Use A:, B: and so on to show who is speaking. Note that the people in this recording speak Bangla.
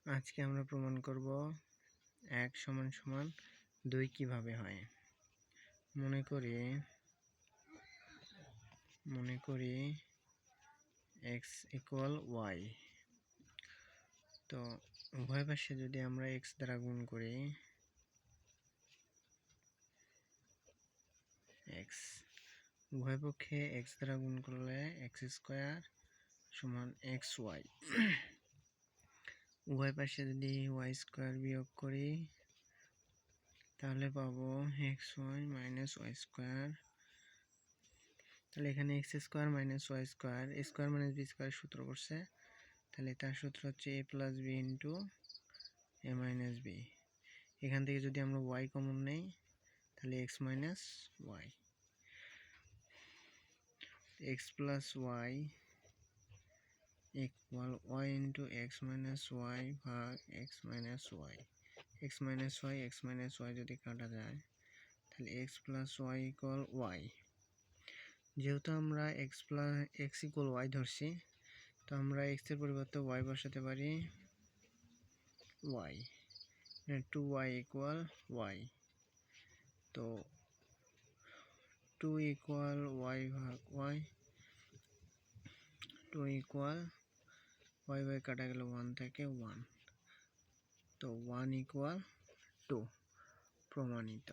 A: আজকে আমরা প্রমাণ করব 1 সমান সমান 2 কিভাবে হয়। মনে করি x ইকুয়াল y। তো উভয় পাশে যদি আমরা x দ্বারা গুণ করি, উভয় পক্ষে x দ্বারা গুণ করলে x স্কয়ার সমান xy। উভয় পাশে যদি y স্কয়ার বিয়োগ করি তাহলে পাবো xy মাইনাস y স্কয়ার। তাহলে এখানে x square minus y square, a square minus b square সূত্র করছে, তাহলে তার সূত্র হচ্ছে a plus b into a minus b। এখান থেকে যদি আমরা y কমন নেই তাহলে x minus y, x plus y equal y into x minus y ভাগ x minus y। x minus y যদি কাটা যায় তাহলে x plus y equal y। যেহেতু আমরা x ইকুয়াল y ধরছি, তো আমরা x এর পরিবর্তে y বসাতে পারি y, 2y ইকুয়াল y। তো 2 ইকুয়াল y ভাগ y, 2 ইকুয়াল y বাই কাটা গেল 1 থেকে 1, তো 1 ইকুয়াল 2 প্রমাণিত।